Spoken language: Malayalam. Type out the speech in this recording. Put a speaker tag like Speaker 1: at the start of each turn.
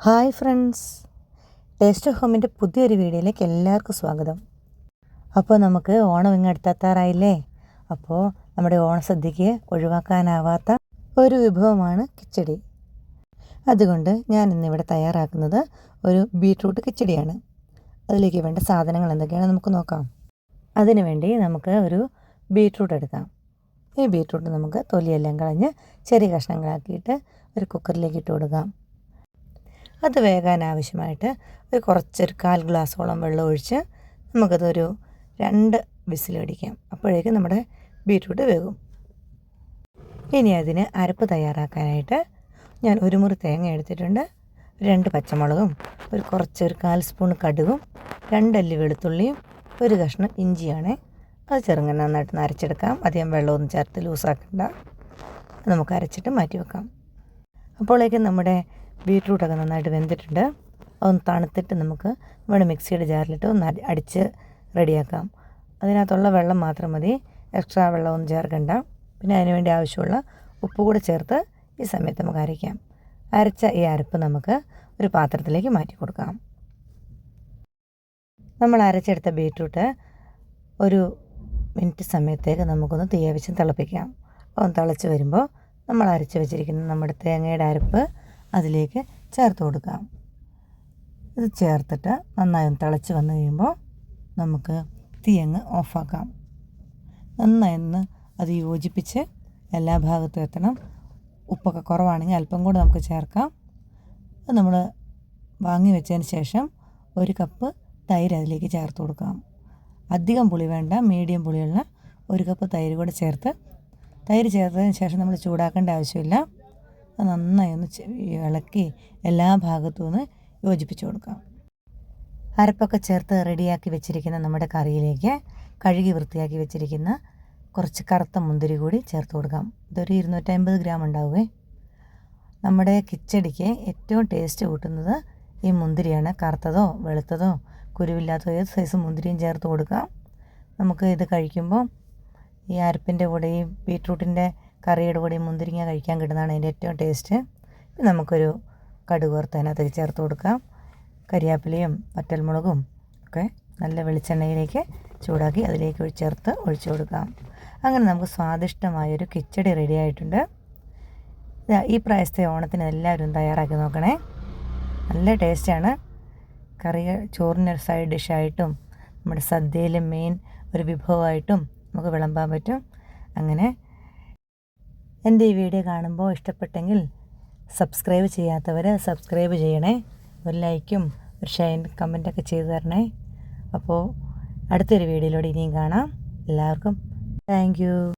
Speaker 1: ഹായ് ഫ്രണ്ട്സ്, ടേസ്റ്റ് ഓഫ് ഹോമിൻ്റെ പുതിയൊരു വീഡിയോയിലേക്ക് എല്ലാവർക്കും സ്വാഗതം. അപ്പോൾ നമുക്ക് ഓണം ഇങ്ങ് അടുത്തെത്താറായില്ലേ. അപ്പോൾ നമ്മുടെ ഓണസദ്യക്ക് ഒഴിവാക്കാനാവാത്ത ഒരു വിഭവമാണ് കിച്ചടി. അതുകൊണ്ട് ഞാൻ ഇന്നിവിടെ തയ്യാറാക്കുന്നത് ഒരു ബീട്രൂട്ട് കിച്ചടിയാണ്. അതിലേക്ക് വേണ്ട സാധനങ്ങൾ എന്തൊക്കെയാണെന്ന് നമുക്ക് നോക്കാം. അതിനു വേണ്ടി നമുക്ക് ഒരു ബീട്രൂട്ട് എടുക്കാം. ഈ ബീട്രൂട്ട് നമുക്ക് തൊലിയെല്ലാം കളഞ്ഞ് ചെറിയ കഷ്ണങ്ങളാക്കിയിട്ട് ഒരു കുക്കറിലേക്ക് ഇട്ട് കൊടുക്കാം. അത് വേകാൻ ആവശ്യമായിട്ട് ഒരു 1/4 ഗ്ലാസോളം വെള്ളം ഒഴിച്ച് നമുക്കതൊരു 2 വിസിലടിക്കാം. അപ്പോഴേക്കും നമ്മുടെ ബീട്രൂട്ട് വേകും. ഇനി അതിന് അരപ്പ് തയ്യാറാക്കാനായിട്ട് ഞാൻ ഒരു മുറി തേങ്ങ എടുത്തിട്ടുണ്ട്, 2 പച്ചമുളകും, ഒരു 1/4 സ്പൂൺ കടുകും, 2 അല്ലി വെളുത്തുള്ളിയും, ഒരു കഷ്ണം ഇഞ്ചിയാണ്. അത് ചെറുങ്ങനെ നന്നായിട്ട് അരച്ചെടുക്കാം. അധികം വെള്ളമൊന്നും ചേർത്ത് ലൂസാക്കണ്ട. നമുക്ക് അരച്ചിട്ട് മാറ്റി വെക്കാം. അപ്പോഴേക്കും നമ്മുടെ ബീട്രൂട്ടൊക്കെ നന്നായിട്ട് വെന്തിട്ടുണ്ട്. അതൊന്ന് തണുത്തിട്ട് നമുക്ക് നമ്മുടെ മിക്സിയുടെ ജാറിലിട്ട് ഒന്ന് അടിച്ച് റെഡിയാക്കാം. അതിനകത്തുള്ള വെള്ളം മാത്രം മതി, എക്സ്ട്രാ വെള്ളമൊന്നും ചേർക്കണ്ട. പിന്നെ അതിന് വേണ്ടി ആവശ്യമുള്ള ഉപ്പ് കൂടെ ചേർത്ത് ഈ സമയത്ത് നമുക്ക് അരയ്ക്കാം. അരച്ച ഈ അരപ്പ് നമുക്ക് ഒരു പാത്രത്തിലേക്ക് മാറ്റി കൊടുക്കാം. നമ്മൾ അരച്ചെടുത്ത ബീട്രൂട്ട് ഒരു മിനിറ്റ് സമയത്തേക്ക് നമുക്കൊന്ന് തീയവെച്ച് തിളപ്പിക്കാം. ഒന്ന് തിളച്ച് വരുമ്പോൾ നമ്മൾ അരച്ച് വെച്ചിരിക്കുന്ന നമ്മുടെ തേങ്ങയുടെ അരപ്പ് അതിലേക്ക് ചേർത്ത് കൊടുക്കാം. ഇത് ചേർത്തിട്ട് നന്നായി ഒന്ന് തിളച്ച് വന്നു കഴിയുമ്പോൾ നമുക്ക് തീ അങ്ങ് ഓഫാക്കാം. നന്നായി ഒന്ന് അത് യോജിപ്പിച്ച് എല്ലാ ഭാഗത്തും എത്തണം. ഉപ്പൊക്കെ കുറവാണെങ്കിൽ അല്പം കൂടെ നമുക്ക് ചേർക്കാം. അത് നമ്മൾ വാങ്ങി വെച്ചതിന് ശേഷം 1 കപ്പ് തൈര് അതിലേക്ക് ചേർത്ത് കൊടുക്കാം. അധികം പുളി വേണ്ട, മീഡിയം പുളിയുള്ള 1 കപ്പ് തൈര് കൂടെ ചേർത്ത്, തൈര് ചേർത്തതിന് ശേഷം നമ്മൾ ചൂടാക്കേണ്ട ആവശ്യമില്ല. അത് നന്നായി ഒന്ന് ഇളക്കി എല്ലാ ഭാഗത്തും ഒന്ന് യോജിപ്പിച്ച് കൊടുക്കാം. അരപ്പൊക്കെ ചേർത്ത് റെഡിയാക്കി വെച്ചിരിക്കുന്ന നമ്മുടെ കറിയിലേക്ക് കഴുകി വൃത്തിയാക്കി വെച്ചിരിക്കുന്ന കുറച്ച് കറുത്ത മുന്തിരി കൂടി ചേർത്ത് കൊടുക്കാം. ഇതൊരു 250 ഗ്രാം ഉണ്ടാവുകയെ. നമ്മുടെ കിച്ചടിക്ക് ഏറ്റവും ടേസ്റ്റ് കൂട്ടുന്നത് ഈ മുന്തിരിയാണ്. കറുത്തതോ വെളുത്തതോ കുരുവില്ലാത്തതോ ഏത് സൈസ് മുന്തിരിയും ചേർത്ത് കൊടുക്കാം. നമുക്ക് ഇത് കഴിക്കുമ്പോൾ ഈ അരപ്പിൻ്റെ കൂടെ ഈ ബീട്രൂട്ടിൻ്റെ കറിയുടെ കൂടെ മുന്തിരിങ്ങ കഴിക്കാൻ കിട്ടുന്നതാണ് അതിൻ്റെ ഏറ്റവും ടേസ്റ്റ്. നമുക്കൊരു കടുക് വറുത്ത് അതിനകത്തേക്ക് ചേർത്ത് കൊടുക്കാം. കരിയാപ്പിലയും വറ്റൽമുളകും ഒക്കെ നല്ല വെളിച്ചെണ്ണയിലേക്ക് ചൂടാക്കി അതിലേക്ക് ചേർത്ത് ഒഴിച്ചു കൊടുക്കാം. അങ്ങനെ നമുക്ക് സ്വാദിഷ്ടമായൊരു കിച്ചടി റെഡി ആയിട്ടുണ്ട്. ഈ പ്രാവശ്യത്തെ ഓണത്തിന് എല്ലാവരും തയ്യാറാക്കി നോക്കണേ. നല്ല ടേസ്റ്റാണ്. കറി ചോറിന് സൈഡ് ഡിഷായിട്ടും നമ്മുടെ സദ്യയിലെ മെയിൻ ഒരു വിഭവമായിട്ടും നമുക്ക് വിളമ്പാൻ പറ്റും. അങ്ങനെ എൻ്റെ ഈ വീഡിയോ കാണുമ്പോൾ ഇഷ്ടപ്പെട്ടെങ്കിൽ സബ്സ്ക്രൈബ് ചെയ്യാത്തവർ സബ്സ്ക്രൈബ് ചെയ്യണേ. ഒരു ലൈക്കും ഒരു ഷെയർ കമൻറ്റൊക്കെ ചെയ്തു തരണേ. അപ്പോൾ അടുത്തൊരു വീഡിയോയിലൂടെ ഇനിയും കാണാം. എല്ലാവർക്കും താങ്ക് യു.